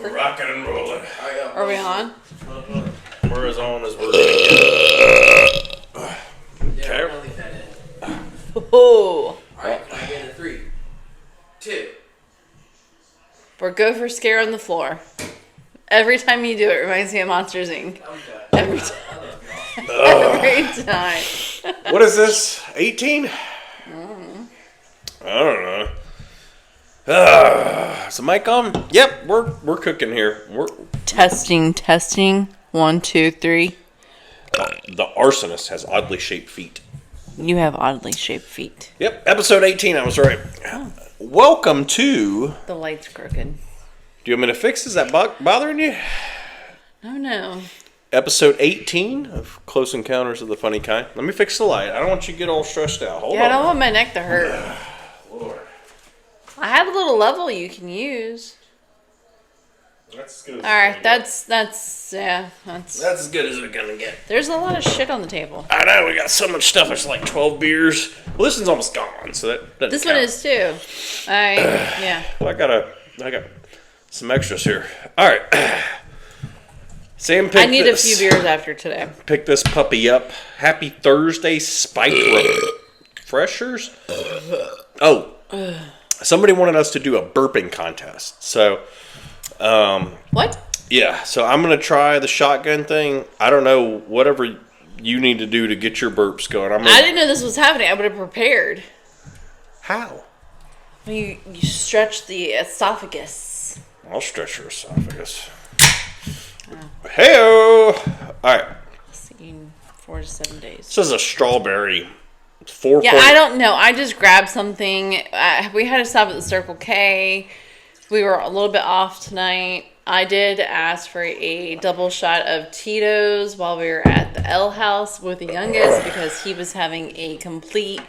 We're rocking and rolling. Are we on? We're as on as we're gonna get. Yeah, I'll leave that in. Oh. Alright, I get a 3, 2. We're go for scare on the floor. Every time you do it, reminds me of Monsters, Inc. Every time. Every time. What is this? 18? I don't know. Is the mic on? Yep, we're cooking here. We're Testing. 1, 2, 3. the arsonist has oddly shaped feet. You have oddly shaped feet. Yep, episode 18. I was right. Oh. Welcome to. The light's crooked. Do you want me to fix? Is that bothering you? Oh no. Episode 18 of Close Encounters of the Funny Kind. Let me fix the light. I don't want you to get all stressed out. Hold on. I don't want my neck to hurt. Lord. I have a little level you can use. That's as good as Alright, that's as good as it's gonna get. There's a lot of shit on the table. I know, we got so much stuff. It's like 12 beers. Well, this one's almost gone, so that doesn't This count. one is too. Yeah. Well, I got some extras here. Alright. Sam picked I need this. a few beers after today. Pick this puppy up. Happy Thursday, spiked refreshers. Oh, somebody wanted us to do a burping contest. So, What? yeah. So I'm gonna try the shotgun thing. I don't know, whatever you need to do to get your burps going. I didn't know this was happening. I would have prepared. How? You stretch the esophagus. I'll stretch your esophagus. Hey-o! Alright. In 4 to 7 days. This is a strawberry. 4. Yeah, I don't know. I just grabbed something. We had to stop at the Circle K. We were a little bit off tonight. I did ask for a double shot of Tito's while we were at the L House with the youngest because he was having a complete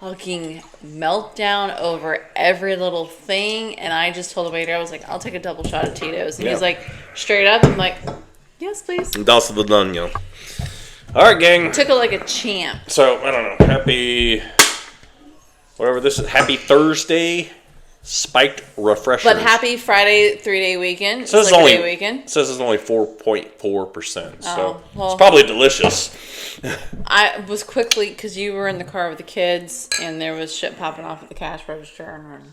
fucking meltdown over every little thing. And I just told the waiter, I was like, I'll take a double shot of Tito's. And he's like, straight up, I'm like, yes, please. Das the done, yo. Alright, gang. Took it like a champ. So, I don't know. Happy. Whatever this is. Happy Thursday. Spiked refreshers. But happy Friday 3-day weekend. Says it's like a day weekend. It says it's only 4.4%. So, well. it's probably delicious. I was quickly, because you were in the car with the kids, and there was shit popping off at the cash register. And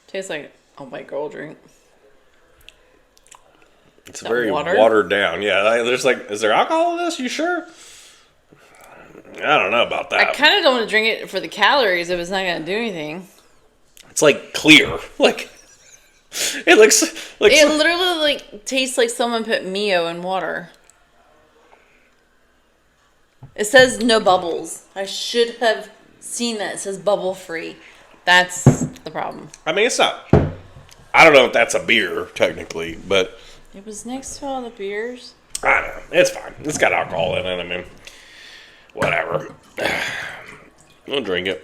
tastes like a white girl drink. It's very watered down. Yeah, there's like, is there alcohol in this? You sure? I don't know about that. I kind of don't want to drink it for the calories if it's not going to do anything. It's like clear. Like, it looks like. It literally like tastes like someone put Mio in water. It says no bubbles. I should have seen that. It says bubble free. That's the problem. I mean, it's not. I don't know if that's a beer, technically, but. It was next to all the beers. I don't know. It's fine. It's got alcohol in it. I mean, whatever. We'll drink it.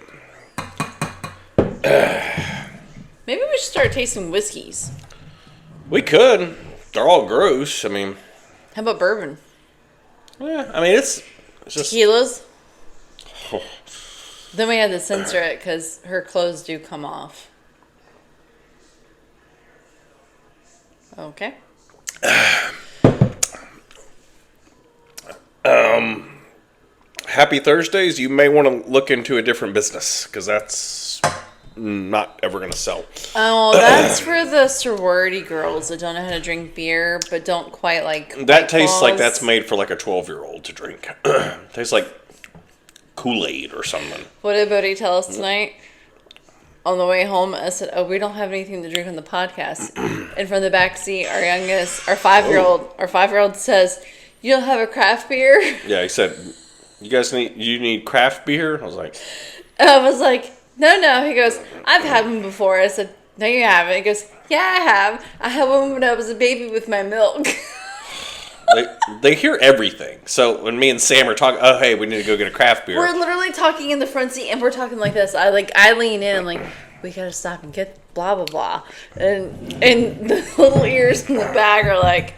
Maybe we should start tasting whiskeys. We could. They're all gross. I mean. How about bourbon? Yeah, I mean, it's just. Tequilas? Then we had to censor it because her clothes do come off. Okay. Happy Thursdays. You may want to look into a different business because that's not ever going to sell. Oh, that's for the sorority girls that don't know how to drink beer but don't quite like. That tastes like Claws. that's made for like a 12-year-old to drink. Tastes like Kool-Aid or something. What did Bodie tell us tonight? On the way home, I said, "Oh, we don't have anything to drink on the podcast." And from the back seat, our youngest, our 5-year-old says, "You'll have a craft beer?" Yeah, he said, "You need craft beer?" I was like, No. He goes, "I've had one before." I said, "No, you haven't." He goes, "Yeah, I have. I had one when I was a baby with my milk." they hear everything. So when me and Sam are talking, oh hey, we need to go get a craft beer. We're literally talking in the front seat, and we're talking like this. I lean in. I'm like, we gotta stop and get blah blah blah, and the little ears in the back are like,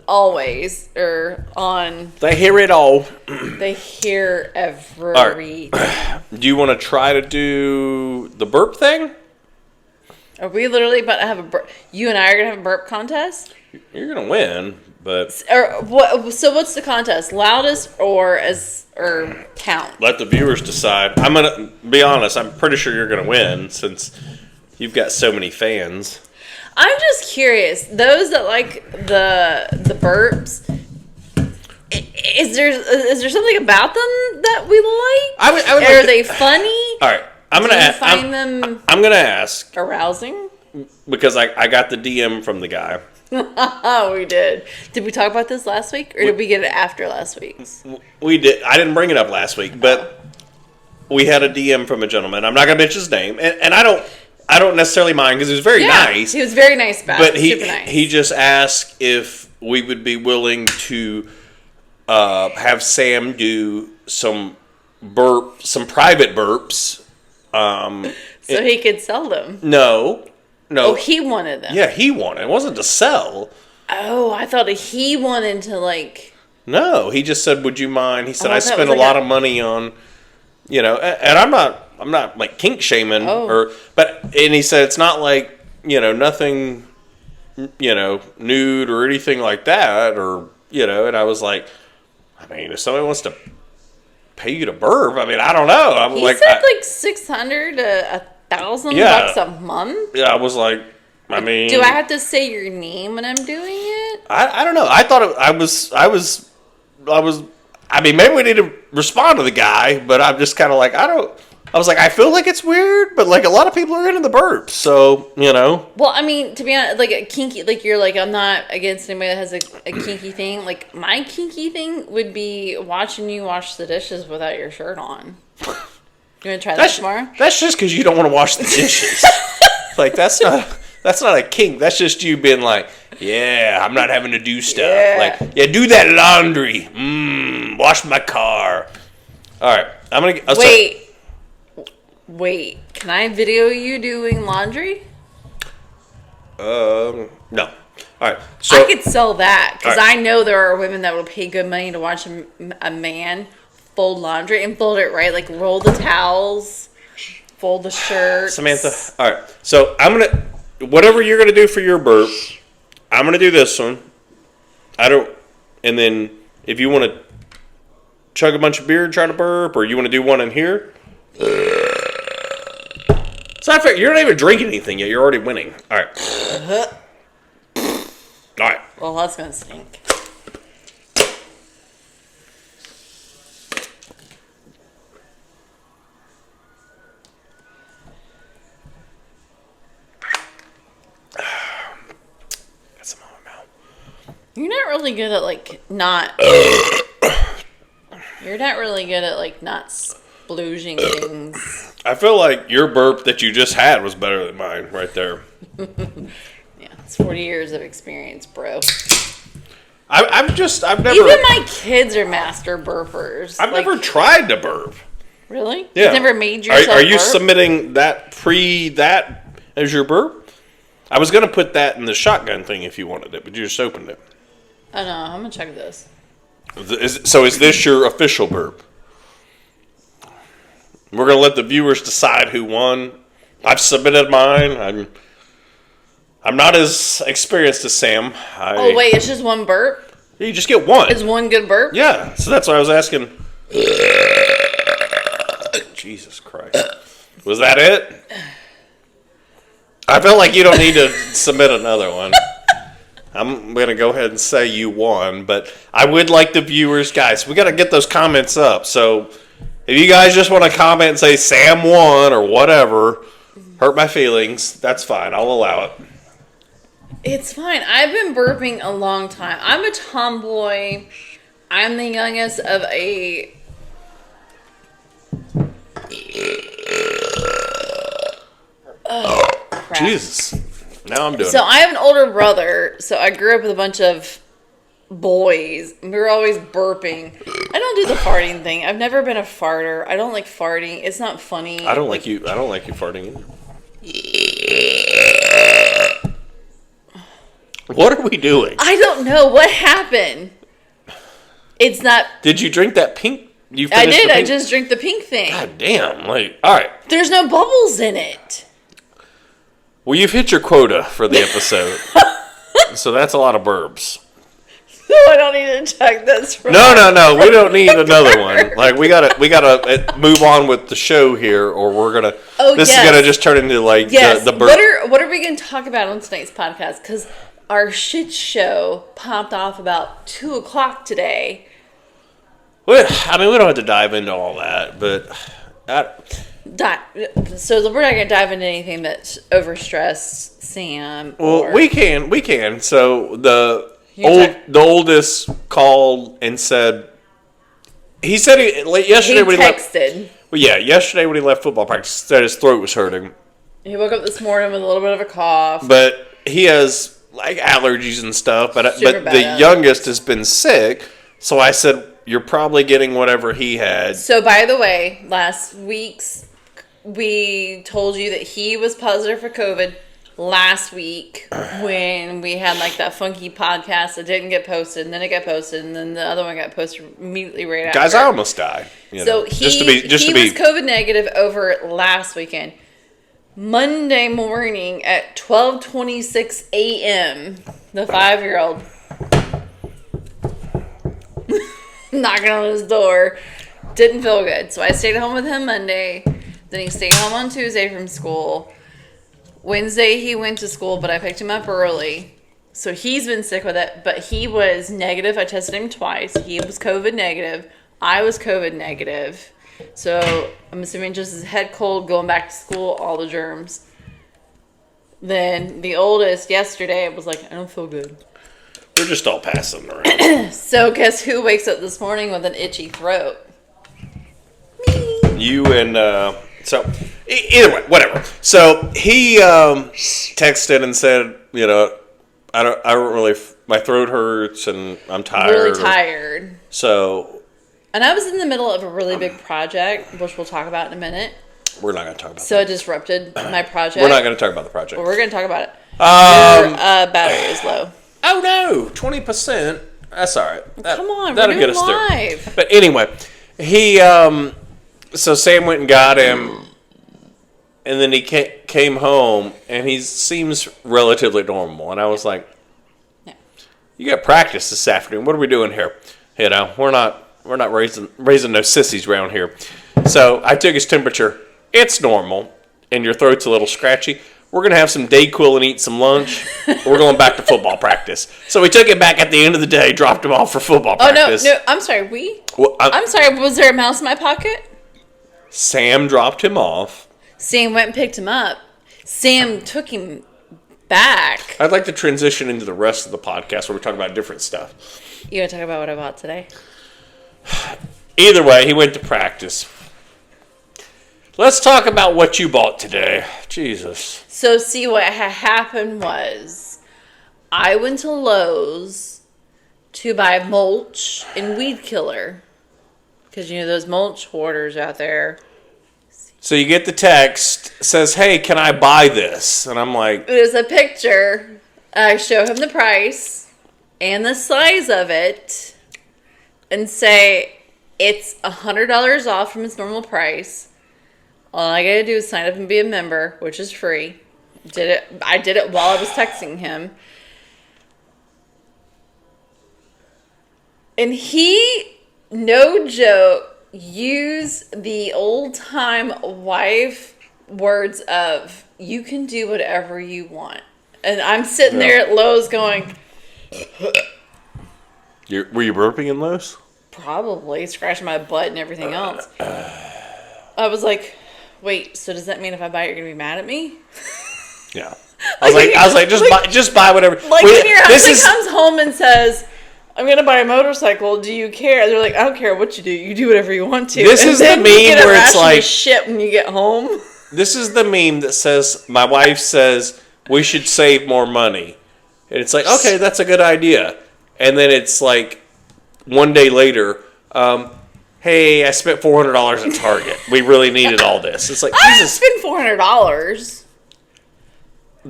always are on. They hear it all. They hear every. Right. Do you want to try to do the burp thing? Are we literally about to have a burp? You and I are gonna have a burp contest? You're gonna win, but Or what? So what's the contest? Loudest or count? let the viewers decide. I'm gonna be honest. I'm pretty sure you're gonna win since you've got so many fans. I'm just curious. Those that like the burps, is there something about them that we like? I would Are like they funny? All right, I'm Do gonna you ask. find them I'm gonna ask arousing? because I got the DM from the guy. Oh, we did. Did we talk about this last week, or did we get it after last week's? We did. I didn't bring it up last week, but we had a DM from a gentleman. I'm not gonna mention his name, and I don't necessarily mind because he was very nice. He was very nice about But it. Super nice. he just asked if we would be willing to have Sam do some private burps. So he could sell them. No. Oh, he wanted them. Yeah, he wanted. It wasn't to sell. Oh, I thought he wanted to like. No, he just said, "Would you mind?" He said, Oh, "I that spent a was like lot of money on, and I'm not like kink shaming and he said it's not like nothing, nude or anything like that and I was like, I mean, if somebody wants to pay you to burp, I mean, I don't know. I'm He like, said like $600 to $1,000 a month. Yeah, I was like, I mean, Do I have to say your name when I'm doing it? I don't know. I thought I was. I mean, maybe we need to respond to the guy, but I'm just kind of like, I was like, I feel like it's weird, but like a lot of people are into the burps, so Well, I mean, to be honest, like a kinky, like you're like, I'm not against anybody that has a kinky thing. Like my kinky thing would be watching you wash the dishes without your shirt on. You want to try that tomorrow? That's just because you don't want to wash the dishes. Like that's not a kink. That's just you being like, yeah, I'm not having to do stuff. Yeah. Like, yeah, do that laundry. Wash my car. All right, I'm gonna Wait, can I video you doing laundry? No. All right. So I could sell that because right. I know there are women that will pay good money to watch a man fold laundry and fold it right, like roll the towels, fold the shirts. Samantha. All right. So whatever you're gonna do for your burp, I'm gonna do this one. And then if you want to chug a bunch of beer and try to burp, or you want to do one in here. It's not fair. You're not even drinking anything yet. You're already winning. All right. All right. Well, that's gonna stink. Got some on my mouth. You're not really good at like not. You're not really good at like not splooging things. I feel like your burp that you just had was better than mine right there. Yeah, it's 40 years of experience, bro. I've never. Even my kids are master burpers. I've never tried to burp. Really? Yeah. You've never made yourself Are you burp? submitting that as your burp? I was gonna put that in the shotgun thing if you wanted it, but you just opened it. Oh no, I'm gonna check this. So is this your official burp? We're gonna let the viewers decide who won. I've submitted mine. I'm not as experienced as Sam. Oh wait, it's just one burp? You just get one. Is one good burp? Yeah, so that's why I was asking. Jesus Christ. Was that it? I feel like you don't need to submit another one. I'm going to go ahead and say you won, but I would like the viewers, guys, we got to get those comments up. So if you guys just want to comment and say Sam won or whatever, hurt my feelings, that's fine. I'll allow it. It's fine. I've been burping a long time. I'm a tomboy. I'm the youngest of a... Crap. Jesus. Now I'm doing So it. I have an older brother, so I grew up with a bunch of boys. We were always burping. I don't do the farting thing. I've never been a farter. I don't like farting. It's not funny. I don't like you farting either. What are we doing? I don't know what happened. It's not. Did you drink that pink? I did. I just drank the pink thing. God damn! Like, all right. There's no bubbles in it. Well, you've hit your quota for the episode, so that's a lot of burps. So I don't need to check this. No. We don't need another one. Like we gotta move on with the show here, or we're gonna. This is gonna just turn into like the burp. What are we gonna talk about on tonight's podcast? Because our shit show popped off about 2:00 today. Well, I mean, we don't have to dive into all that, but so we're not gonna dive into anything that's overstressed Sam. Well, we can. So the oldest called and said he said yesterday when he texted. Yesterday when he left football practice, he said his throat was hurting. He woke up this morning with a little bit of a cough, but he has like allergies and stuff. But the youngest has been sick, so I said, you're probably getting whatever he had. So, by the way, last week's, we told you that he was positive for COVID last week when we had like that funky podcast that didn't get posted, and then it got posted, and then the other one got posted immediately right after. Guys, I almost died. He was COVID negative over last weekend. Monday morning at 12:26 a.m., the 5-year-old knocking on his door, didn't feel good. So I stayed home with him Monday. Then he stayed home on Tuesday from school. Wednesday he went to school, but I picked him up early. So he's been sick with it, but he was negative. I tested him twice. He was COVID negative. I was COVID negative. So I'm assuming just his head cold, going back to school, all the germs. Then the oldest yesterday was like, I don't feel good. We're just all passing around. So guess who wakes up this morning with an itchy throat? Me. You and so either way, whatever. So he texted and said, I don't really. My throat hurts and I'm tired. Really tired. And I was in the middle of a really big project, which we'll talk about in a minute. We're not going to talk about. So it disrupted my project. We're not going to talk about the project. Well, we're going to talk about it. Your battery is low. Oh no, 20%. That's all right. Come on, that'll we're get us live. through. But anyway, he so Sam went and got him, and then he came home, and he seems relatively normal. And I was like, yeah. "You got practice this afternoon. What are we doing here? We're not raising no sissies around here." So I took his temperature. It's normal, and your throat's a little scratchy. We're going to have some Dayquil and eat some lunch. We're going back to football practice. So we took it back at the end of the day, dropped him off for football practice. Oh, no, I'm sorry. I'm sorry, was there a mouse in my pocket? Sam dropped him off. Sam went and picked him up. Sam took him back. I'd like to transition into the rest of the podcast where we talk about different stuff. You want to talk about what I bought today? Either way, he went to practice. Let's talk about what you bought today. Jesus. So, see, what happened was I went to Lowe's to buy mulch and weed killer. Because, those mulch hoarders out there. So you get the text, says, hey, can I buy this? And I'm like... There's a picture. I show him the price and the size of it and say it's $100 off from its normal price. All I gotta do is sign up and be a member, which is free. I did it while I was texting him. And he, no joke, used the old-time wife words of, you can do whatever you want. And I'm sitting there at Lowe's going... Were you burping in Lowe's? Probably. Scratching my butt and everything else. I was like... Wait, so does that mean if I buy it, you're going to be mad at me? Yeah. I was like, just buy whatever. Like, when your husband comes home and says, I'm going to buy a motorcycle, do you care? They're like, I don't care what you do. You do whatever you want to. This is the meme where it's like... shit when you get home. This is the meme that says, my wife says, we should save more money. And it's like, okay, that's a good idea. And then it's like, one day later... hey, I spent $400 at Target. We really needed all this. It's like, I Jesus. didn't spend $400.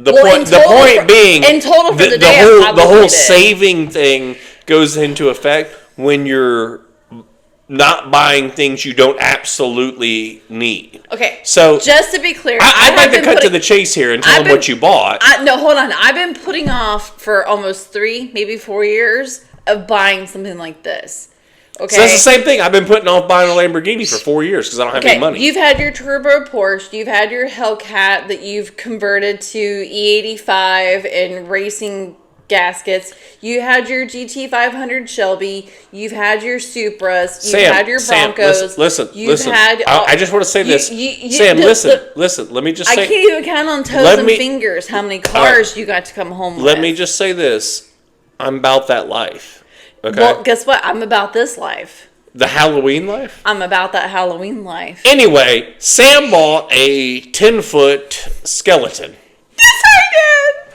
The Well, point. The point being, in total for the day, the whole did. saving thing goes into effect when you're not buying things you don't absolutely need. Okay. So just to be clear, I'd like to cut to the chase here and tell them what you bought. No, hold on. I've been putting off for almost 3, maybe 4 years of buying something like this. Okay. So that's the same thing. I've been putting off buying a Lamborghini for 4 years because I don't have any money. You've had your turbo Porsche. You've had your Hellcat that you've converted to E85 and racing gaskets. You had your GT500 Shelby. You've had your Supras. You've had your Broncos. Listen. Had I just want to say this. Sam, listen. Let me just say. I can't even count on toes and fingers how many cars you got to come home with. Let me just say this. I'm about that life. Okay. Well, guess what? I'm about this life. The Halloween life? I'm about that Halloween life. Anyway, Sam bought a 10-foot skeleton. Yes, I did!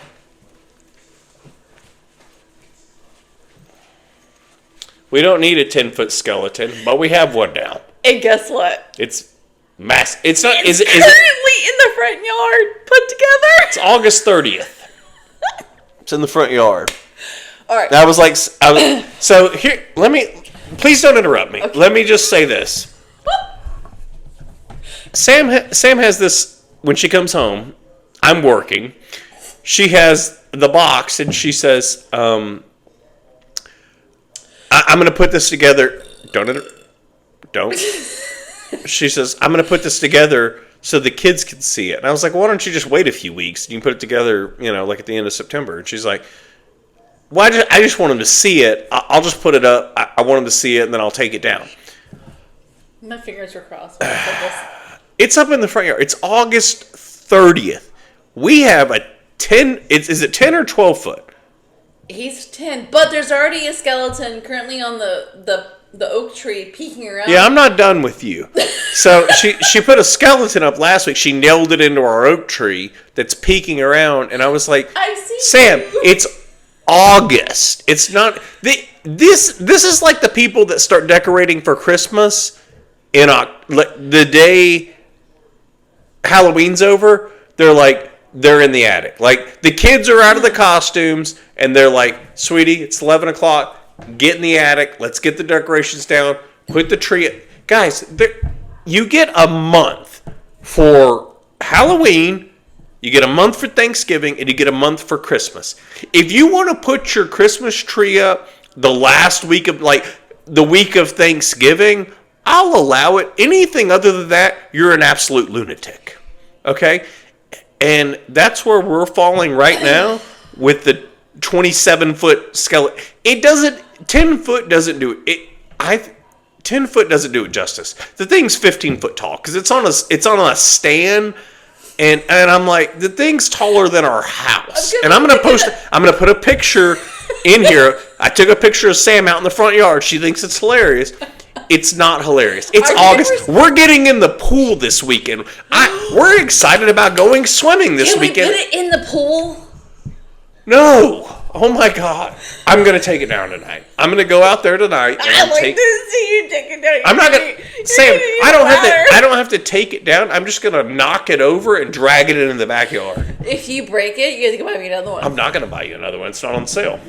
We don't need a 10-foot skeleton, but we have one now. And guess what? It's massive. It's not. It's currently in the front yard, put together. It's August 30th. It's in the front yard. All right. That was like. So here, please don't interrupt me. Okay. Let me just say this. Sam has this when she comes home. I'm working. She has the box, and she says, "I'm going to put this together." Don't. She says, "I'm going to put this together so the kids can see it." And I was like, "Why don't you just wait a few weeks and you can put it together, like at the end of September?" And she's like, "Well, I just want them to see it. I'll just put it up. I want them to see it, and then I'll take it down." My fingers were crossed when I said this. It's up in the front yard. It's August 30th. We have a 10. Is it 10 or 12 foot? He's 10, but there's already a skeleton currently on the oak tree peeking around. Yeah, I'm not done with you. So she put a skeleton up last week. She nailed it into our oak tree that's peeking around, and I was like, "Sam, it's August. It's not this is like the people that start decorating for Christmas in the day Halloween's over. They're in the attic. Like the kids are out of the costumes and they're like, "Sweetie, it's 11 o'clock. Get in the attic. Let's get the decorations down. Put the tree." Guys, you get a month for Halloween. You get a month for Thanksgiving, and you get a month for Christmas. If you want to put your Christmas tree up the last week of, the week of Thanksgiving, I'll allow it. Anything other than that, you're an absolute lunatic. Okay? And that's where we're falling right now with the 27-foot skeleton. 10 foot doesn't do it. 10 foot doesn't do it justice. The thing's 15 foot tall because it's on a stand. And I'm like, the thing's taller than our house. And I'm gonna put a picture in here. I took a picture of Sam out in the front yard. She thinks it's hilarious. It's not hilarious. It's August. We're getting in the pool this weekend. We're excited about going swimming this weekend. Can we put it in the pool? No. Oh my God. I'm gonna take it down tonight. I'm gonna go out there tonight. I like to see you take it down. I'm not gonna, Sam. I don't have to take it down. I'm just gonna knock it over and drag it into the backyard. If you break it, you have to buy me another one. I'm not gonna buy you another one. It's not on sale.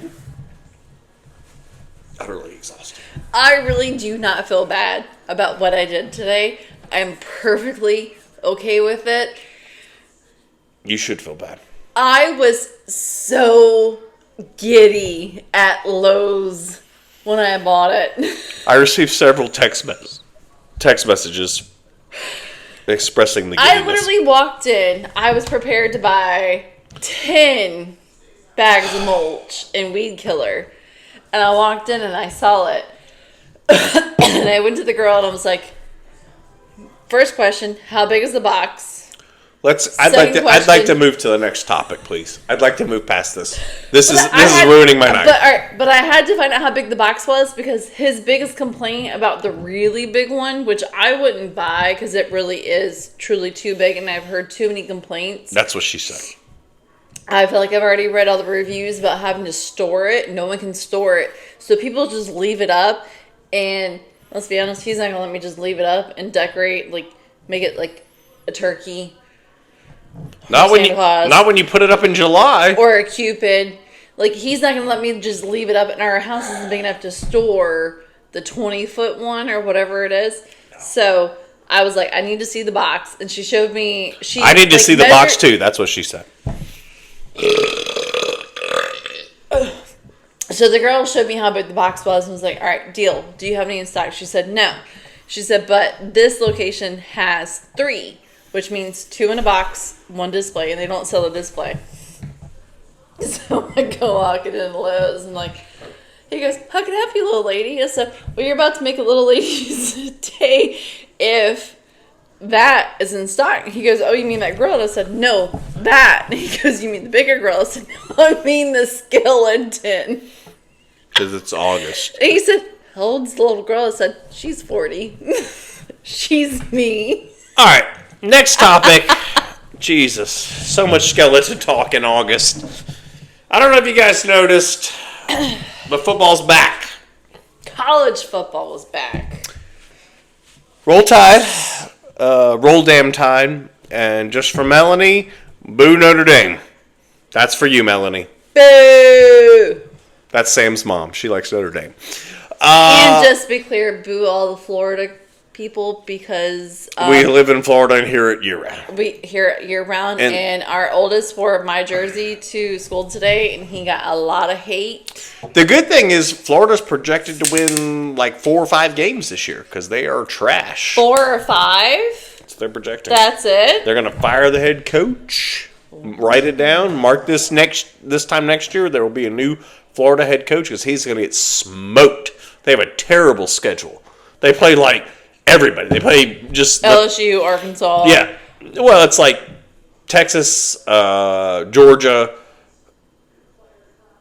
Utterly exhausted. I really do not feel bad about what I did today. I'm perfectly okay with it. You should feel bad. I was so giddy at Lowe's when I bought it. I received several text messages expressing the giddiness. I literally walked in. I was prepared to buy 10 bags of mulch and weed killer. And I walked in and I saw it. And I went to the girl and I was like, first question, how big is the box? I'd like to move to the next topic, please. I'd like to move past this. This is ruining my night. But I had to find out how big the box was because his biggest complaint about the really big one, which I wouldn't buy because it really is truly too big and I've heard too many complaints. That's what she said. I feel like I've already read all the reviews about having to store it. No one can store it. So people just leave it up. And let's be honest, he's not going to let me just leave it up and decorate, make it like a turkey. Not when Santa Claus. Not when you put it up in July. Or a Cupid. Like, he's not going to let me just leave it up. And our house isn't big enough to store the 20-foot one or whatever it is. So I was like, I need to see the box. And she showed me. I need to see the box too. That's what she said. So the girl showed me how big the box was and was like, all right, deal. Do you have any in stock? She said, no. She said, but this location has 3, which means 2 in a box, 1 display, and they don't sell a display. So I go walking in Lowe's and like, he goes, how can I help you, little lady? I said, well, you're about to make a little lady's day if that is in stock. He goes, oh, you mean that grill? And I said, no, that. And he goes, you mean the bigger grill? I said, no, I mean the skeleton. Because it's August. And he said, how old's the little girl? I said, she's 40. She's me. All right, next topic. Jesus, so much skeleton talk in August. I don't know if you guys noticed, but football's back. College football was back. Roll Tide, roll damn Tide, and just for Melanie, boo Notre Dame. That's for you, Melanie. Boo! That's Sam's mom. She likes Notre Dame. And just to be clear, boo all the Florida people because we live in Florida and hear it year-round. we hear it year-round. And our oldest wore my jersey to school today, and he got a lot of hate. The good thing is Florida's projected to win like 4 or 5 games this year because they are trash. 4 or 5? So they're projecting. That's it? They're going to fire the head coach. Write it down. Mark this time next year. There will be a new Florida head coach because he's going to get smoked. They have a terrible schedule. They play like everybody. They play just LSU, Arkansas. Yeah. Well, it's like Texas, Georgia,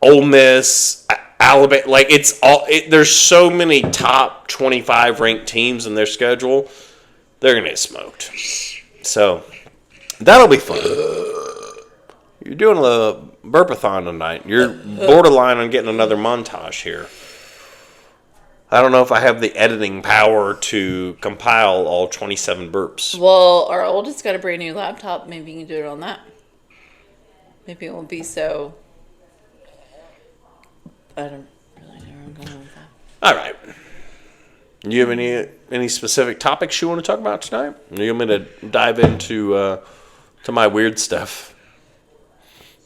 Ole Miss, Alabama. Like it's all. There's so many top 25 ranked teams in their schedule. They're gonna get smoked. So that'll be fun. You're doing a burpathon tonight. You're borderline on getting another montage here. I don't know if I have the editing power to compile all 27 burps. Well, our oldest got a brand new laptop. Maybe you can do it on that. Maybe it won't be so. I don't really know where I'm going with that. All right. You have any specific topics you want to talk about tonight? Or you want me to dive into to my weird stuff?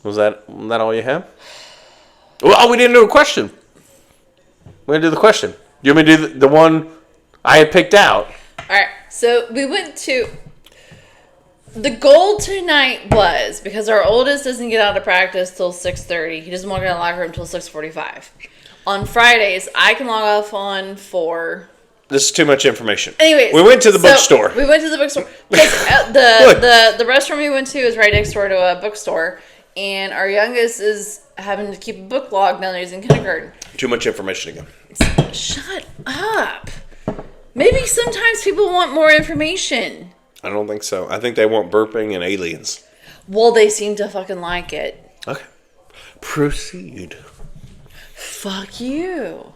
Was that all you have? Well, we didn't do a question. We're going to do the question. You want me to do the one I had picked out? All right. So we went to. The goal tonight was because our oldest doesn't get out of practice till 6:30. He doesn't walk out of the locker room till 6:45. On Fridays, I can log off on 4. This is too much information. Anyways, we went to the bookstore. We went to the bookstore because the restaurant we went to is right next door to a bookstore, and our youngest is having to keep a book log now that he's in kindergarten. Too much information again. Shut up. Maybe sometimes people want more information. I don't think so. I think they want burping and aliens. Well, they seem to fucking like it. Okay. Proceed. Fuck you.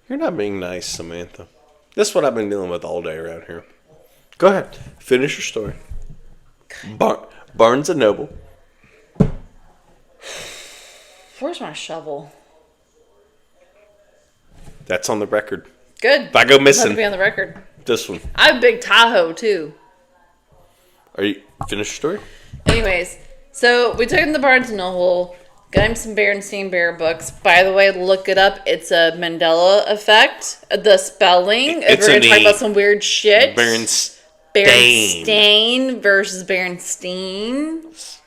You're not being nice, Samantha. This is what I've been dealing with all day around here. Go ahead. Finish your story. Barnes & Noble. Where's my shovel? That's on the record. Good. If I go Let missing. it be on the record. This one. I have a big Tahoe, too. Are you finished your story? Anyways, so we took him to Barnes & Noble, got him some Berenstein Bear books. By the way, look it up. It's a Mandela effect. The spelling. If It's we're going to talk an E. about some weird shit. Berenstain. Versus Berenstein.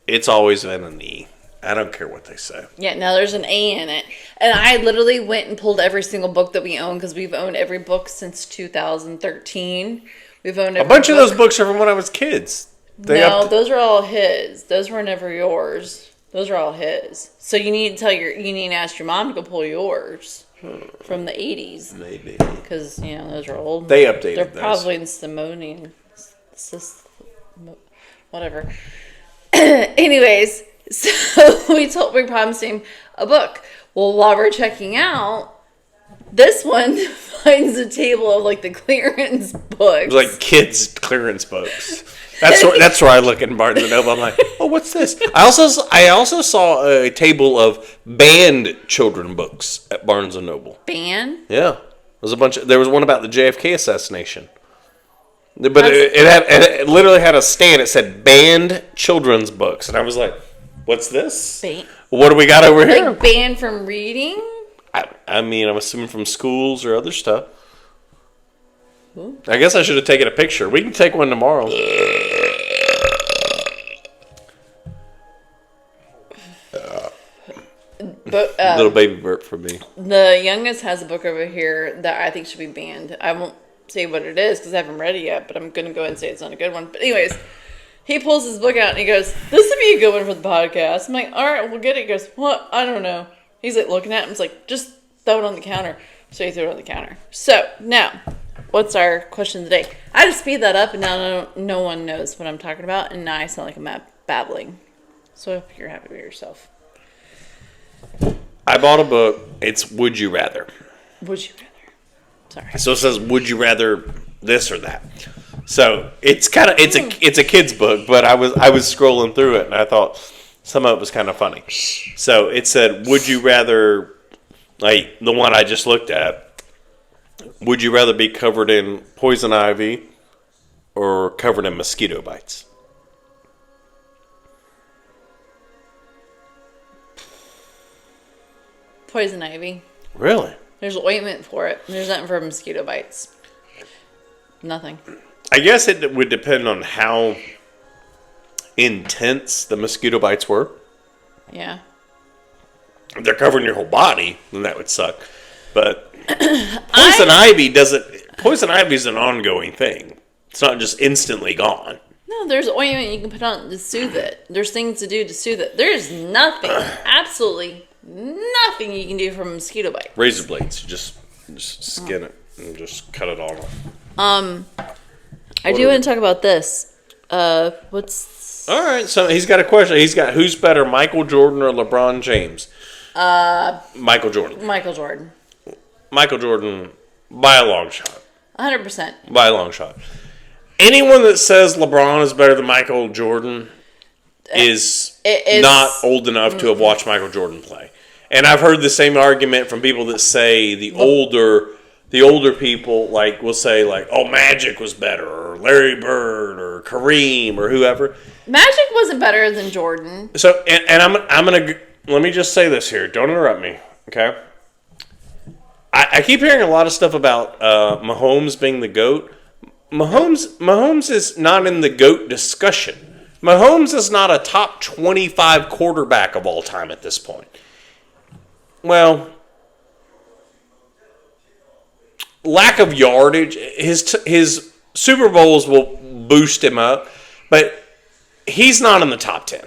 It's always been an E. I don't care what they say. Yeah, now there's an A in it. And I literally went and pulled every single book that we own because we've owned every book since 2013. We've owned every A bunch of those books are from when I was kids. Those are all his. Those were never yours. Those are all his. So you need to ask your mom to go pull yours from the 80s. Maybe. Because, those are old. They updated They're those. probably in Simonian. Whatever. Anyways, so we promised him a book. Well, while we're checking out, this one finds a table of like the clearance books. It was like kids' clearance books. That's where I look in Barnes and Noble. I'm like, oh, what's this? I also saw a table of banned children books at Barnes and Noble. Banned? Yeah, there was one about the JFK assassination, but it literally had a stand. It said banned children's books, and I was like, what's this? What do we got over here? Like banned from reading? I mean, I'm assuming from schools or other stuff. I guess I should have taken a picture. We can take one tomorrow. But, little baby burp for me. The youngest has a book over here that I think should be banned. I won't say what it is because I haven't read it yet, but I'm going to go ahead and say it's not a good one. But anyways, he pulls his book out and he goes, this would be a good one for the podcast. I'm like, all right, we'll get it. He goes, what? I don't know. He's like looking at it. I'm like, just throw it on the counter. So he threw it on the counter. So now, what's our question today? I just speed that up and now no one knows what I'm talking about. And now I sound like I'm babbling. So I hope you're happy with yourself. I bought a book. It's Would You Rather. Would you rather? Sorry. So it says, would you rather this or that? So it's a kid's book, but I was scrolling through it and I thought some of it was kind of funny. So it said, would you rather, like the one I just looked at, would you rather be covered in poison ivy or covered in mosquito bites? Poison ivy. Really? There's ointment for it. There's nothing for mosquito bites. Nothing. I guess it would depend on how intense the mosquito bites were. Yeah. If they're covering your whole body, then that would suck. But poison ivy is an ongoing thing. It's not just instantly gone. No, there's ointment you can put on to soothe it. There's things to do to soothe it. There's nothing, absolutely nothing you can do for a mosquito bite. Razor blades, just skin it and just cut it all off. I do want to talk about this. All right, so he's got a question. He's got, who's better, Michael Jordan or LeBron James? Michael Jordan. Michael Jordan. Michael Jordan by a long shot. 100%. By a long shot. Anyone that says LeBron is better than Michael Jordan is not old enough to have watched Michael Jordan play. And I've heard the same argument from people that say the older people will say oh, Magic was better, or Larry Bird, or Kareem, or whoever. Magic wasn't better than Jordan. So and I'm gonna let me just say this here. Don't interrupt me, okay? I keep hearing a lot of stuff about Mahomes being the GOAT. Mahomes is not in the GOAT discussion. Mahomes is not a top 25 quarterback of all time at this point. Well, lack of yardage, his Super Bowls will boost him up, but he's not in the top 10.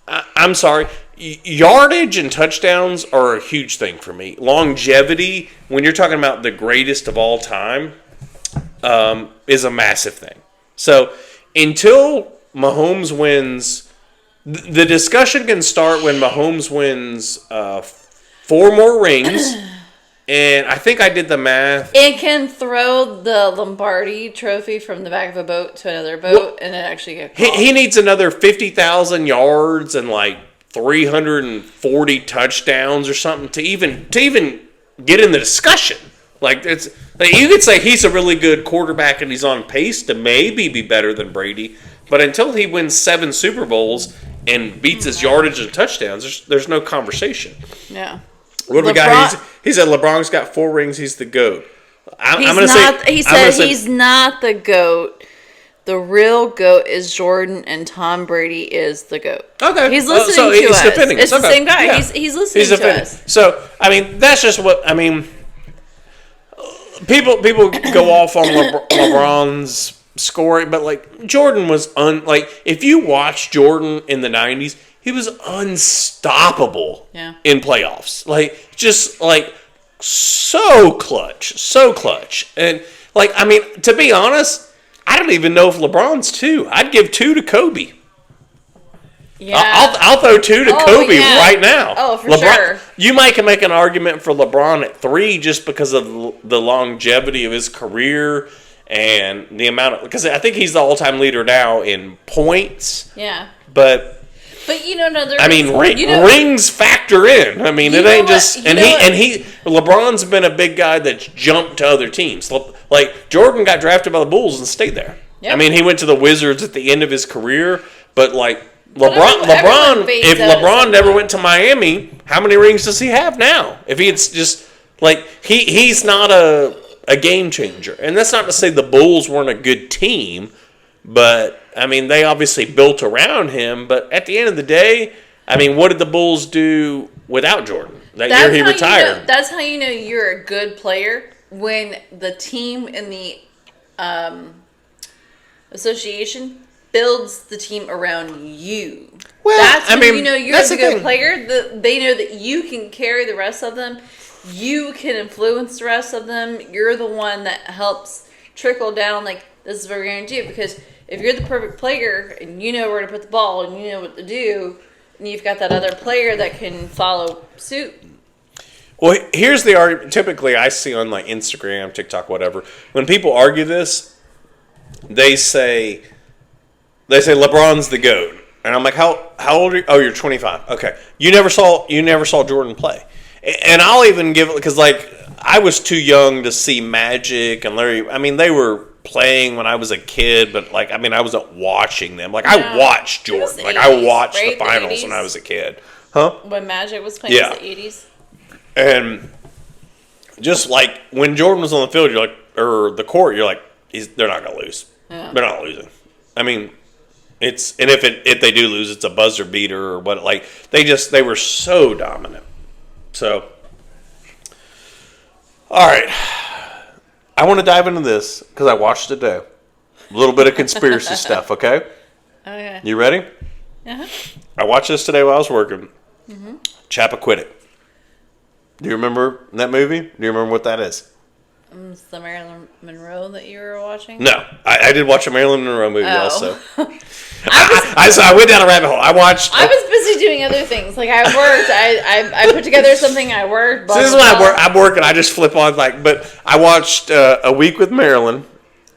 I'm sorry. Yardage and touchdowns are a huge thing for me. Longevity, when you're talking about the greatest of all time, is a massive thing. So until Mahomes wins, the discussion can start when Mahomes wins 4 more rings. And I think I did the math. It can throw the Lombardi trophy from the back of a boat to another boat, and it actually get caught. He needs another 50,000 yards and 340 touchdowns or something to even get in the discussion. You could say he's a really good quarterback and he's on pace to maybe be better than Brady, but until he wins 7 Super Bowls and beats his yardage and touchdowns, there's no conversation. Yeah. What do we got? He said LeBron's got 4 rings. He's the GOAT. He's not the GOAT. The real GOAT is Jordan, and Tom Brady is the GOAT. Okay. He's listening to us. It's the same guy. Yeah. He's listening to us. So, that's just what, people go off on LeBron's scoring, but, Jordan was, if you watch Jordan in the 90s, he was unstoppable in playoffs. So clutch. And, to be honest, I don't even know if LeBron's 2. I'd give 2 to Kobe. Yeah. I'll throw 2 to Kobe right now. Oh, for sure. You might make an argument for LeBron at 3 just because of the longevity of his career and the amount of, because I think he's the all-time leader now in points. Yeah. But rings factor in. I mean, it ain't just LeBron's been a big guy that's jumped to other teams. Like Jordan got drafted by the Bulls and stayed there. Yep. I mean, he went to the Wizards at the end of his career, but like LeBron, if LeBron never went to Miami, how many rings does he have now? If he's just like he's not a game changer, and that's not to say the Bulls weren't a good team, but I mean they obviously built around him. But at the end of the day, I mean, what did the Bulls do without Jordan? That year he retired. That's how you know you're a good player, when the team in the association builds the team around you. Well, that's when you know you're a good player. They know that you can carry the rest of them. You can influence the rest of them. You're the one that helps trickle down, like, this is what we're going to do. Because if you're the perfect player and you know where to put the ball and you know what to do, and you've got that other player that can follow suit. Well, here's the argument. Typically, I see on like Instagram, TikTok, whatever, when people argue this, they say LeBron's the GOAT. And I'm like, how old are you? Oh, you're 25. Okay. You never saw Jordan play. And I'll even give it, because like I was too young to see Magic and Larry. I mean, they were playing when I was a kid, but like, I mean, I wasn't watching them. Like, I watched Jordan. Like, 80s, I watched the finals the when I was a kid. Huh? When Magic was playing in the 80s. And just like when Jordan was on the field, you're like, or the court, you're like, they're not going to lose. Yeah. They're not losing. I mean, and if they do lose, it's a buzzer beater or what. Like, they were so dominant. So, all right. I want to dive into this because I watched it today. A little bit of conspiracy stuff, okay? Okay. You ready? Uh-huh. I watched this today while I was working. Mm-hmm. Chappaquiddick. Do you remember that movie? Do you remember what that is? It's the Marilyn Monroe that you were watching? No. I did watch a Marilyn Monroe movie also. I went down a rabbit hole. I was busy doing other things. Like, I worked. I put together something. I worked. So this is when I'm working. I just flip on, like, but I watched A Week with Marilyn.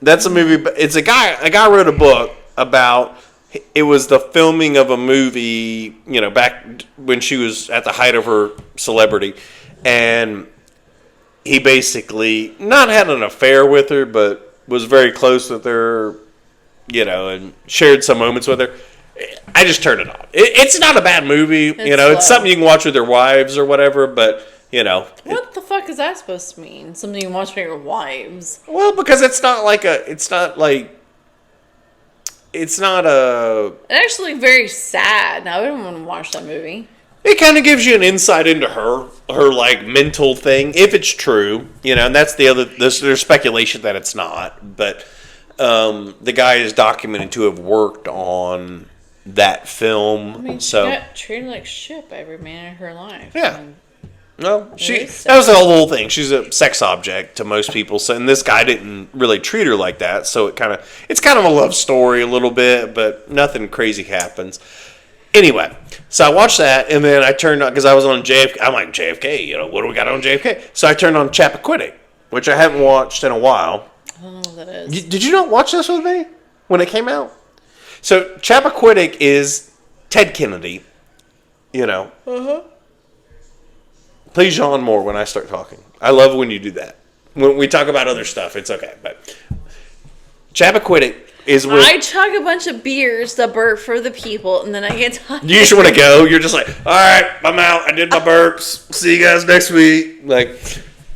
That's a movie. It's a guy wrote a book about, it was the filming of a movie, you know, back when she was at the height of her celebrity. And he basically not had an affair with her, but was very close with her, you know, and shared some moments with her. I just turned it on. It's not a bad movie, it's something you can watch with your wives or whatever, but, you know. What the fuck is that supposed to mean? Something you watch with your wives? Well, because it's actually very sad. Now, I wouldn't want to watch that movie. It kind of gives you an insight into her like mental thing, if it's true, you know, and that's the other, there's speculation that it's not, but the guy is documented to have worked on that film. I mean, she so got treated like shit by every man in her life. Yeah. Well, that was the whole thing. She's a sex object to most people. So, and this guy didn't really treat her like that. So it's kind of a love story a little bit, but nothing crazy happens. Anyway, so I watched that, and then I turned on, because I was on JFK. I'm like, JFK, you know, what do we got on JFK? So I turned on Chappaquiddick, which I haven't watched in a while. I don't know what that is. Did you not watch this with me when it came out? So Chappaquiddick is Ted Kennedy, you know. Uh-huh. Please yawn more when I start talking. I love when you do that. When we talk about other stuff, it's okay. But Chappaquiddick is when I chug a bunch of beers to burp for the people, and then I get tired. You just want to go. You're just like, all right, I'm out. I did my burps. See you guys next week. Like,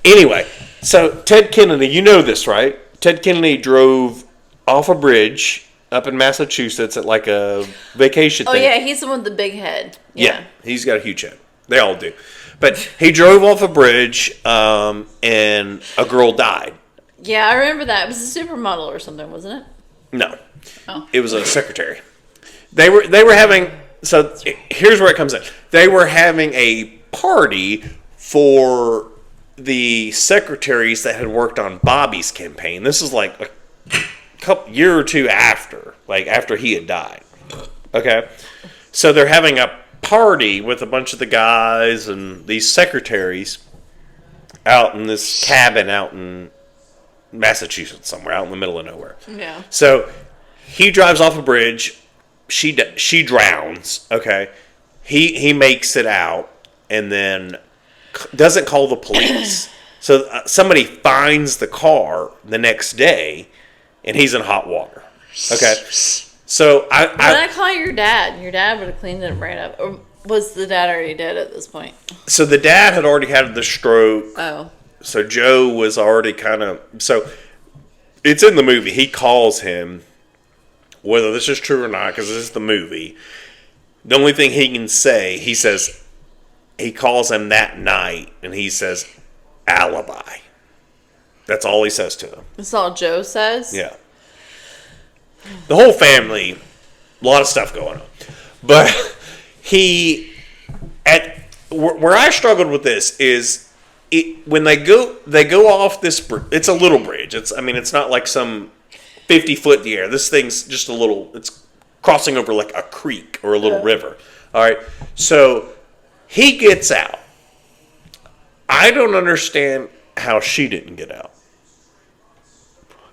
anyway, so Ted Kennedy, you know this, right? Ted Kennedy drove off a bridge up in Massachusetts at like a vacation thing. Oh, yeah, he's the one with the big head. Yeah, he's got a huge head. They all do. But he drove off a bridge, and a girl died. Yeah, I remember that. It was a supermodel or something, wasn't it? No. Oh. It was a secretary. They were having, so here's where it comes in. They were having a party for the secretaries that had worked on Bobby's campaign. This is like a year or two after he had died. Okay? So they're having a party with a bunch of the guys and these secretaries out in this cabin out in Massachusetts somewhere out in the middle of nowhere. Yeah. So he drives off a bridge. She drowns. Okay. He makes it out and then doesn't call the police. So somebody finds the car the next day, and he's in hot water. Okay. So When I call your dad would have cleaned it right up. Or was the dad already dead at this point? So the dad had already had the stroke. Oh. So Joe was already kind of... So it's in the movie. He calls him, whether this is true or not, because this is the movie. The only thing he can say, he calls him that night, and he says, alibi. That's all he says to him. That's all Joe says? Yeah. The whole family, a lot of stuff going on. But where I struggled with this is when they go off this, it's a little bridge. It's not like some 50 foot in the air. This thing's just it's crossing over like a creek or a little river. All right. So he gets out. I don't understand how she didn't get out.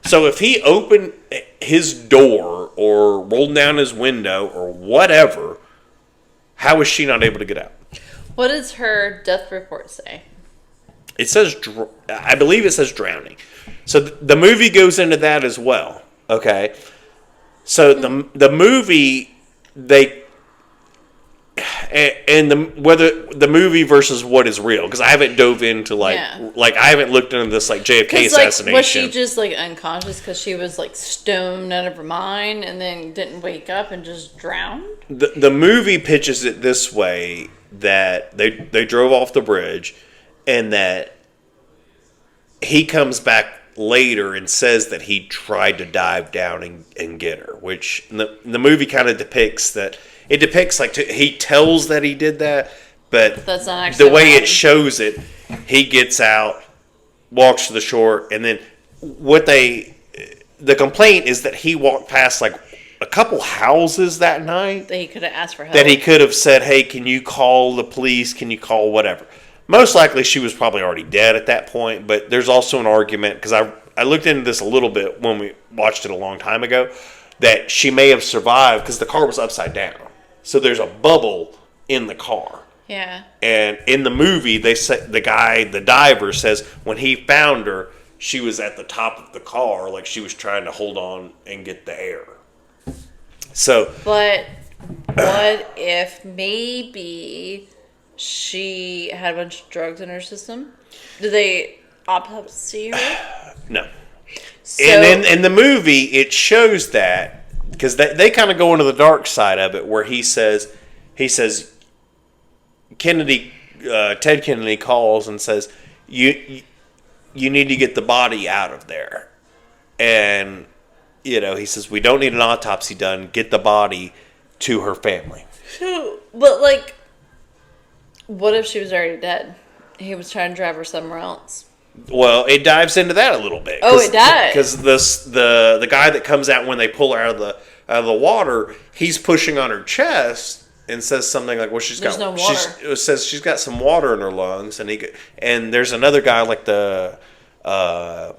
So if he opened his door or rolled down his window or whatever, how is she not able to get out? What does her death report say? It says, I believe it says drowning. So the movie goes into that as well. Okay. So the movie, whether the movie versus what is real, because I haven't dove into I haven't looked into this like JFK assassination. Was she just like unconscious because she was like stoned out of her mind and then didn't wake up and just drowned? The movie pitches it this way, that they drove off the bridge and that he comes back later and says that he tried to dive down and get her, which the movie kind of depicts that. It depicts he tells that he did that, but that's not actually the way it shows it, he gets out, walks to the shore, and then the complaint is that he walked past like a couple houses that night. That he could have asked for help. That he could have said, hey, can you call the police? Can you call whatever? Most likely she was probably already dead at that point, but there's also an argument, because I looked into this a little bit when we watched it a long time ago, that she may have survived because the car was upside down. So there's a bubble in the car. Yeah. And in the movie, they say the diver says when he found her, she was at the top of the car, like she was trying to hold on and get the air. So, but what if maybe she had a bunch of drugs in her system? Did they autopsy her? No. So, and in the movie, it shows that. Because they kind of go into the dark side of it, where he says, Ted Kennedy calls and says, you need to get the body out of there. And, he says, we don't need an autopsy done. Get the body to her family. But, what if she was already dead? He was trying to drive her somewhere else. Well, it dives into that a little bit. Oh, it does. Because the guy that comes out when they pull her out of the water, he's pushing on her chest and says something like, "Well, there's no water." It says she's got some water in her lungs," and there's another guy like I don't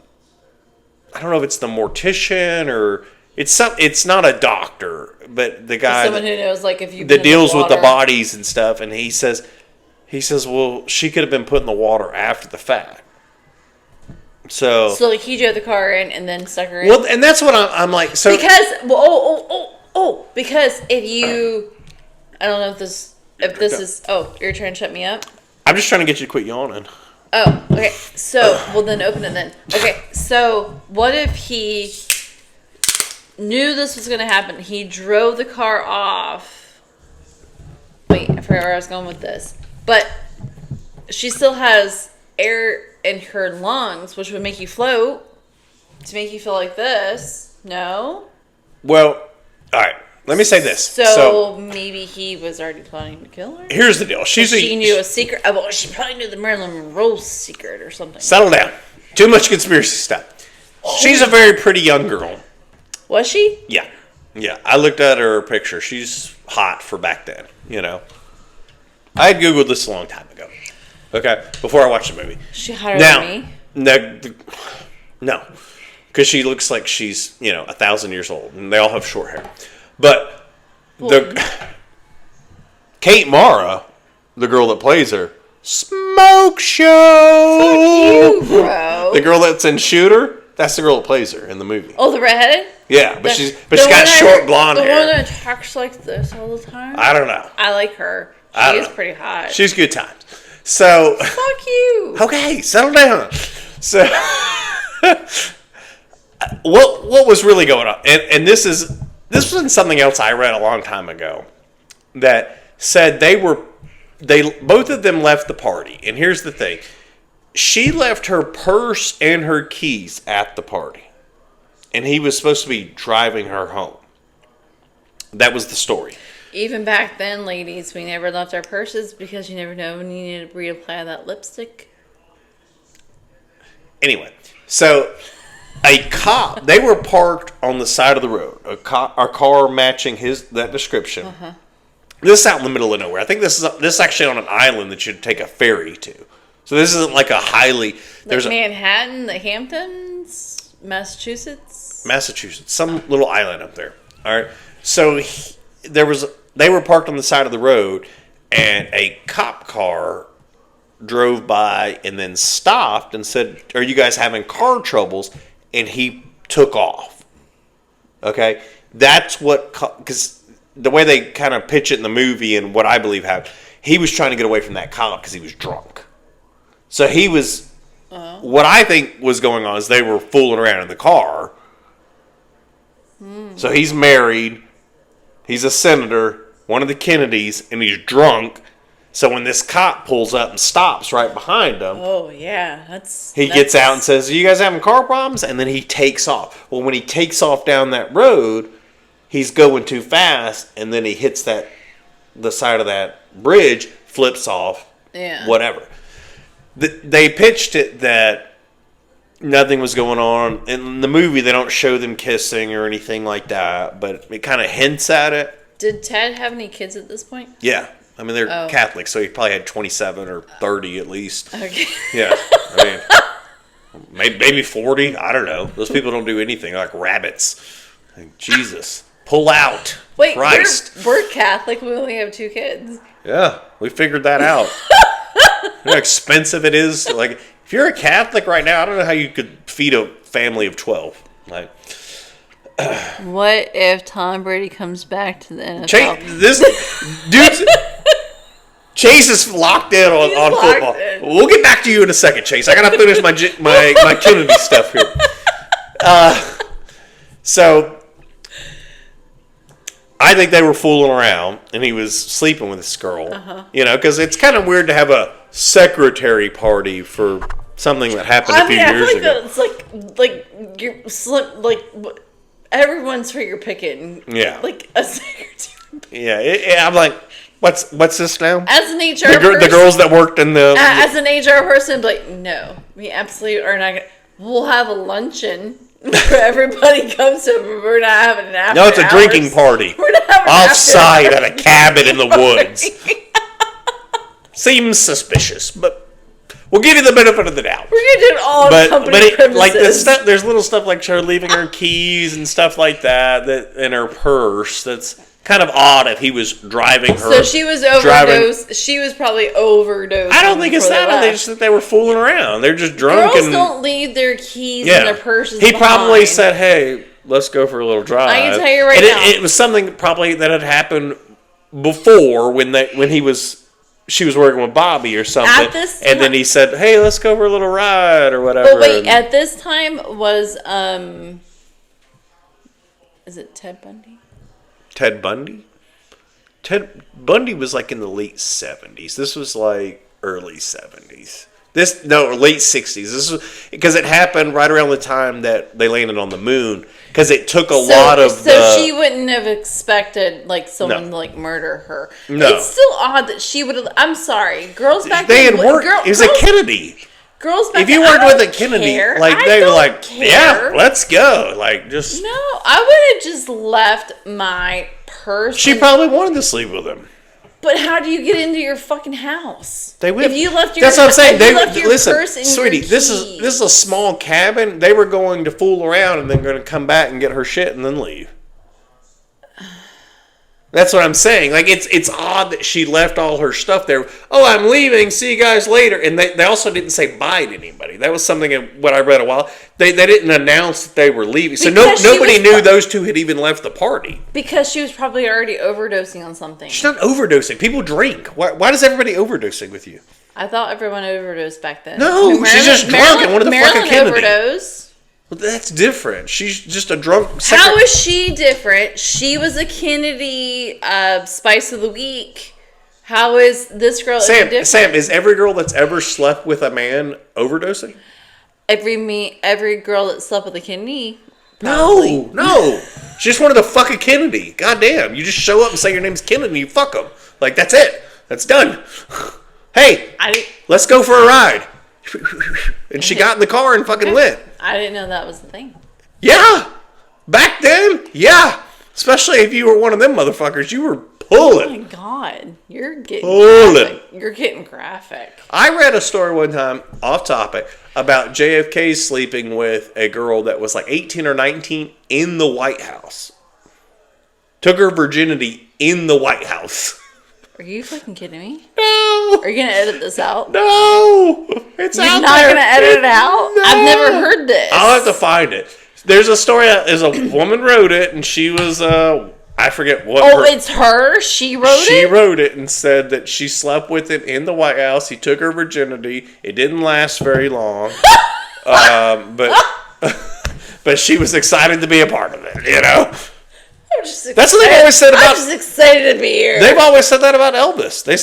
know if it's the mortician or it's not a doctor, but the guy someone who knows if you that deals with the bodies and stuff, and he says, well, she could have been put in the water after the fact. So he drove the car in and then stuck her in. Well, and that's what I'm like. So because if you, I don't know if this is. Oh, you're trying to shut me up. I'm just trying to get you to quit yawning. Oh, okay. So then open it then. Okay. So what if he knew this was going to happen? He drove the car off. Wait, I forgot where I was going with this. But she still has air in her lungs, which would make you float, to make you feel like this. No? Well, all right. Let me say this. So maybe he was already planning to kill her? Here's the deal. She knew a secret. Well, she probably knew the Marilyn Monroe secret or something. Settle down. Too much conspiracy stuff. She's a very pretty young girl. Was she? Yeah. Yeah. I looked at her picture. She's hot for back then, I had Googled this a long time ago. Okay, before I watched the movie. She hotter than me? No, No, because she looks like she's 1,000 years old, and they all have short hair. But Kate Mara, the girl that plays her, smoke show. Fuck you, bro. The girl that's in Shooter, that's the girl that plays her in the movie. Oh, the redheaded? Yeah, but she's got short blonde hair. The one that talks like this all the time? I don't know. I like her. She is pretty hot. She's good times. So fuck you. Okay, settle down. So what was really going on? And this was something else I read a long time ago that said they both of them left the party. And here's the thing. She left her purse and her keys at the party. And he was supposed to be driving her home. That was the story. Even back then, ladies, we never left our purses because you never know when you need to reapply that lipstick. Anyway, so a cop, they were parked on the side of the road. A car matching that description. Uh-huh. This is out in the middle of nowhere. I think this is actually on an island that you'd take a ferry to. So this isn't like a highly... Like Manhattan, the Hamptons, Massachusetts, some little island up there. All right. So they were parked on the side of the road, and a cop car drove by and then stopped and said, "Are you guys having car troubles?" And he took off. Okay, that's what, because the way they kind of pitch it in the movie and what I believe happened, he was trying to get away from that cop because he was drunk. So he was. What I think was going on is they were fooling around in the car. So he's married. He's a senator, one of the Kennedys, and he's drunk. So when this cop pulls up and stops right behind him, he gets out and says, "Are you guys having car problems?" And then he takes off. Well, when he takes off down that road, he's going too fast, and then he hits the side of that bridge, flips off, whatever. They pitched it that nothing was going on. In the movie, they don't show them kissing or anything like that, but it kind of hints at it. Did Ted have any kids at this point? Yeah. I mean, they're Catholic, so he probably had 27 or 30 at least. Okay. Yeah. I mean, maybe 40. I don't know. Those people don't do anything. They're like rabbits. Like, Jesus. Pull out. Wait, Christ. We're Catholic. We only have 2 kids. Yeah. We figured that out. You know how expensive it is? Like, if you're a Catholic right now, I don't know how you could feed a family of 12. Like, what if Tom Brady comes back to the NFL? Chase is locked in on football. We'll get back to you in a second, Chase. I gotta finish my Kennedy stuff here. So I think they were fooling around, and he was sleeping with this girl. Uh-huh. You know, because it's kind of weird to have a secretary party for something that happened a few years ago. It's like everyone's for your picking. Yeah, like a secretary. Yeah, I'm like, what's this now? As an HR person, the girls that worked in the as an HR person, like, no, we absolutely are not. We'll have a luncheon. Everybody comes over. We're not having an after. No, it's a drinking party. We're not having off-site at a cabin in the woods. Seems suspicious, but we'll give you the benefit of the doubt. We're gonna do it all on company premises. Like this stuff, there's little stuff like her leaving her keys and stuff like that in her purse. That's kind of odd if he was driving her. So she was overdosed. She was probably overdosed. I don't think it's that. They just think they were fooling around. They're just drunk. Girls don't leave their keys in their purses. He probably said, "Hey, let's go for a little drive." I can tell you right now, it was something probably that had happened before when she was working with Bobby or something. And then he said, "Hey, let's go for a little ride or whatever." But wait, at this time was is it Ted Bundy? Ted Bundy? Ted Bundy was like in the late 70s. This was like early 70s. Late 60s. This was because it happened right around the time that they landed on the moon. Because it took a lot of. So she wouldn't have expected like someone to like murder her. No. It's still odd that she would have. I'm sorry, girls back then. They had worked. It was a Kennedy. Girls back if you worked with a Kennedy, like they were like, yeah, let's go. Like just. No, I would have just left my purse. She probably wanted to sleep with him. But how do you get into your fucking house? They would. If you left your, that's what I'm saying. They left your listen, purse and sweetie. your This keys. is a small cabin. They were going to fool around and then going to come back and get her shit and then leave. That's what I'm saying. Like it's odd that she left all her stuff there. Oh, I'm leaving. See you guys later. And they also didn't say bye to anybody. That was something in what I read a while. They didn't announce that they were leaving. So nobody knew those two had even left the party. Because she was probably already overdosing on something. She's not overdosing. People drink. Why does everybody overdosing with you? I thought everyone overdosed back then. No, she's just drunk and one of the Marilyn fucking Kennedy. overdosed. Well, that's different. She's just a drunk. How is she different? She was a Kennedy Spice of the Week. How is this girl different? Sam, is every girl that's ever slept with a man overdosing? Every girl that slept with a Kennedy. Probably. No. She just wanted to fuck a Kennedy. Goddamn. You just show up and say your name's Kennedy and you fuck them. Like, that's it. That's done. Hey, let's go for a ride. And she got in the car and fucking went. I didn't know that was the thing. Yeah. Back then, yeah. Especially if you were one of them motherfuckers. You were pulling. Oh my God. You're getting Pulling. graphic. You're getting graphic. I read a story one time, off topic, about JFK sleeping with a girl that was like 18 or 19 in the White House. Took her virginity in the White House. Are you fucking kidding me? No. Are you going to edit this out? No. It's You're out not there. going to edit it out? No. I've never heard this. I'll have to find it. There's a story, there's a woman wrote it, and she was, I forget what. Oh, it's her? She wrote it? She wrote it and said that she slept with him in the White House. He took her virginity. It didn't last very long. But she was excited to be a part of it, you know? That's what they've always said about. I'm just excited to be here. They've always said that about Elvis. They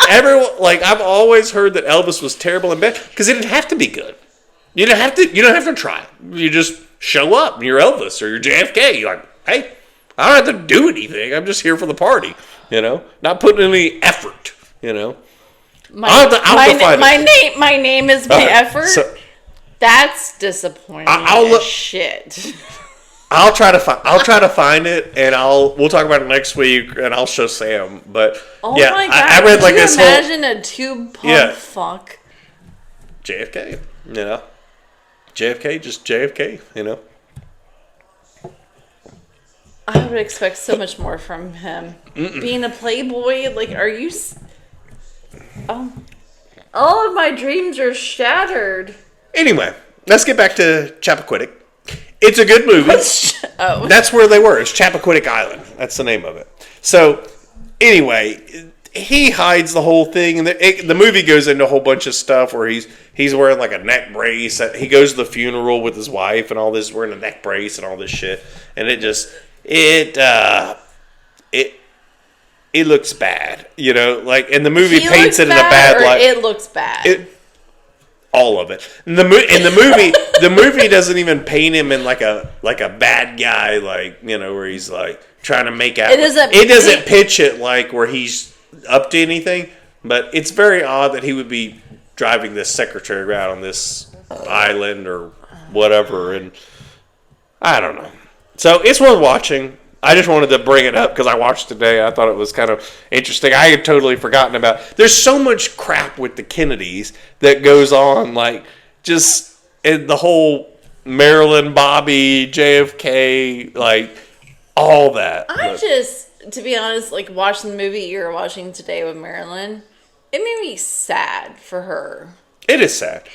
everyone like I've always heard that Elvis was terrible in bed because it didn't have to be good. You don't have to try. You just show up. And you're Elvis or you're JFK. You're like, hey, I don't have to do anything. I'm just here for the party. You know, not putting any effort. You know, my name is my effort. So, that's disappointing. I'll look shit. I'll try to find it, and we'll talk about it next week, and I'll show Sam. But oh yeah, my God. I read like this imagine a tube pump fuck. JFK, you know, JFK, just JFK, you know. I would expect so much more from him. Being a playboy, like, are you? All of my dreams are shattered. Anyway, let's get back to Chappaquiddick. It's a good movie. Oh. That's where they were. It's Chappaquiddick Island. That's the name of it. So, anyway, he hides the whole thing, and the movie goes into a whole bunch of stuff where he's wearing like a neck brace. He goes to the funeral with his wife and all this, wearing a neck brace and all this shit, and it looks bad, you know. Like, and the movie paints it in a bad light. It looks bad. All of it. And the movie doesn't even paint him in like a bad guy, like, you know, where he's like trying to make out. It doesn't pitch it like where he's up to anything. But it's very odd that he would be driving this secretary around on this island or whatever, and I don't know. So it's worth watching. I just wanted to bring it up because I watched today. I thought it was kind of interesting. I had totally forgotten about. There's so much crap with the Kennedys that goes on, like just in the whole Marilyn, Bobby, JFK, like all that. To be honest, like watching the movie you were watching today with Marilyn, it made me sad for her. It is sad.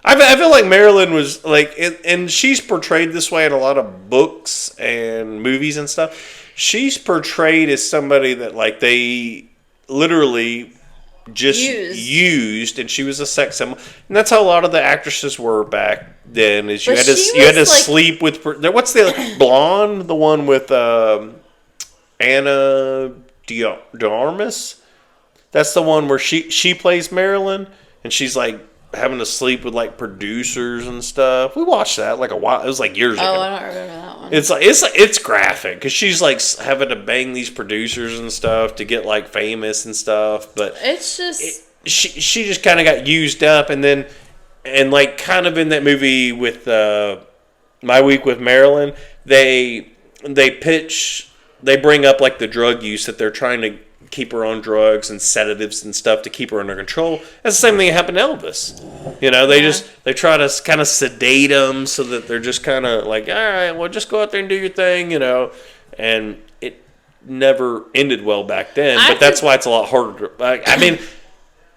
I feel like Marilyn was like, and she's portrayed this way in a lot of books and movies and stuff. She's portrayed as somebody that like they literally just used, and she was a sex symbol. And that's how a lot of the actresses were back then. Is you had to sleep with what's the blonde, the one with Anna de Armas? That's the one where she plays Marilyn, and she's like having to sleep with like producers and stuff. We watched that like a while. It was like years ago. Oh, I don't remember that one. It's graphic because she's like having to bang these producers and stuff to get like famous and stuff. But it's just she just kind of got used up, and then like kind of in that movie with My Week with Marilyn, they bring up like the drug use that they're trying to keep her on drugs and sedatives and stuff to keep her under control. That's the same thing that happened to Elvis. You know, they try to kind of sedate them so that they're just kind of like, all right, well, just go out there and do your thing, you know. And it never ended well back then. But that's why it's a lot harder. I mean,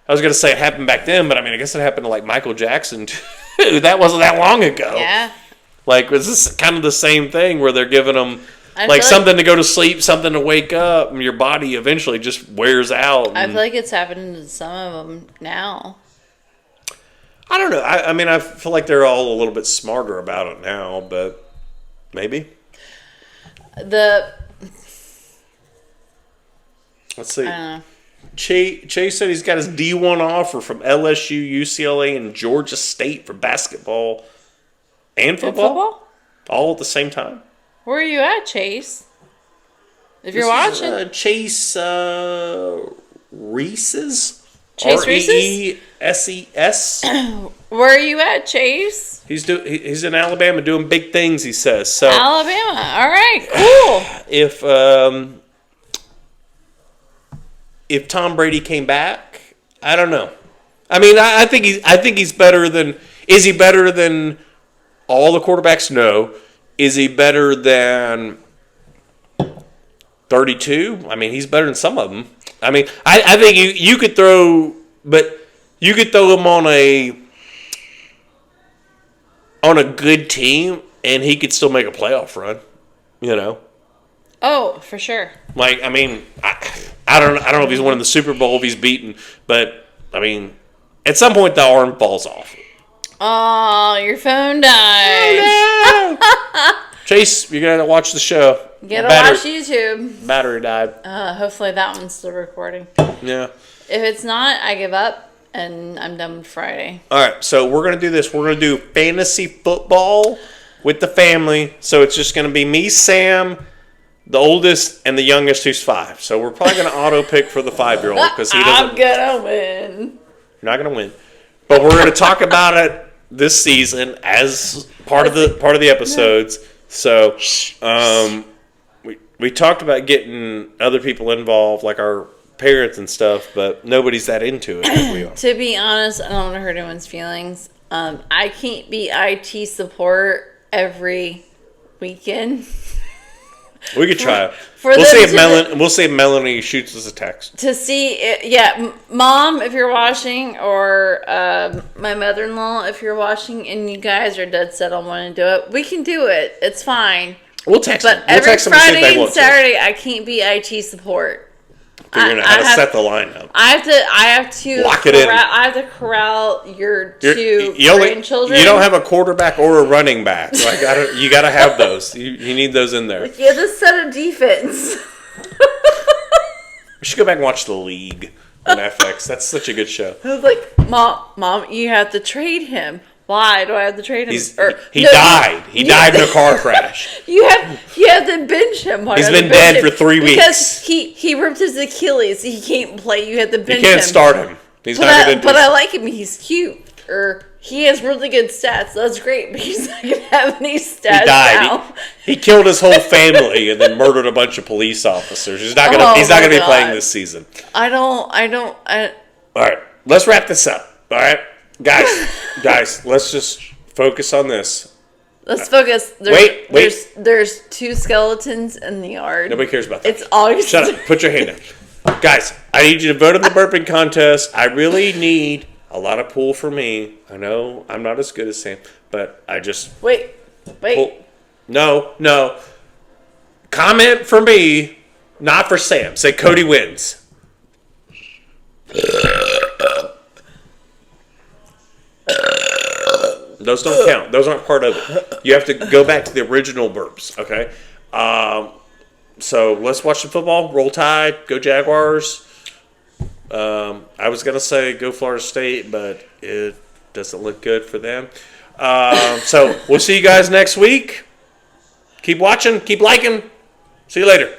I was going to say it happened back then, but I mean, I guess it happened to like Michael Jackson too. That wasn't that long ago. Yeah. Like, was this kind of the same thing where they're giving them like something to go to sleep, something to wake up, and your body eventually just wears out. I feel like it's happening to some of them now. I don't know. I mean, I feel like they're all a little bit smarter about it now, but maybe. Let's see. Chase said he's got his D1 offer from LSU, UCLA, and Georgia State for basketball and football? All at the same time. Where are you at, Chase? If you're watching. Chase Reese's. Chase Reeses? Where are you at, Chase? He's in Alabama doing big things, he says. So Alabama. All right, cool. If Tom Brady came back, I don't know. I mean, I think he's better than. Is he better than all the quarterbacks? No. Is he better than 32? I mean, he's better than some of them. I mean, I think you could throw, but you could throw him on a good team, and he could still make a playoff run. You know. Oh, for sure. Like, I mean, I don't know if he's winning the Super Bowl, if he's beaten, but I mean, at some point the arm falls off. Oh, your phone died. Oh, no. Chase, you're gonna watch the show. Gotta watch YouTube. Battery died. Hopefully that one's still recording. Yeah. If it's not, I give up and I'm done with Friday. All right, so we're gonna do this. We're gonna do fantasy football with the family. So it's just gonna be me, Sam, the oldest, and the youngest, who's 5. So we're probably gonna auto pick for the 5-year-old because he doesn't. I'm gonna win. You're not gonna win, but we're gonna talk about it this season as part of the episodes. So, we talked about getting other people involved, like our parents and stuff, but nobody's that into it like we are. To be honest, I don't want to hurt anyone's feelings. I can't be IT support every weekend. We could try it. We'll see if Melanie shoots us a text. To see it, Mom, if you're watching, or my mother-in-law, if you're watching, and you guys are dead set on wanting to do it, we can do it. It's fine. We'll text them. But every Friday and Saturday, I can't be IT support. Figuring out how to set the lineup. I have to lock it in. I have to corral your two grandchildren. You don't have a quarterback or a running back. Like you got to have those. You need those in there. You have to set a defense. We should go back and watch The League on FX. That's such a good show. I was like, Mom, you have to trade him. Why do I have to trade him? He died. He died in a car crash. You have to bench him. He's been dead for 3 weeks. Because he ripped his Achilles. He can't play. You have to bench him. You can't start him. He's not going to do. But I like him. He's cute. He has really good stats. That's great. But he's not going to have any stats. He died. Now. He killed his whole family and then murdered a bunch of police officers. He's not going to. He's not going to be playing this season. All right. Let's wrap this up. All right. Guys, let's just focus on this. Let's focus. Wait. There's 2 skeletons in the yard. Nobody cares about that. It's August. Shut up. Put your hand up. Guys, I need you to vote in the burping contest. I really need a lot of pull for me. I know I'm not as good as Sam, but I just... Wait. No. Comment for me, not for Sam. Say Cody wins. Those don't count. Those aren't part of it. You have to go back to the original burps, okay? So let's watch the football. Roll Tide. Go Jaguars. I was going to say go Florida State, but it doesn't look good for them. So we'll see you guys next week. Keep watching. Keep liking. See you later.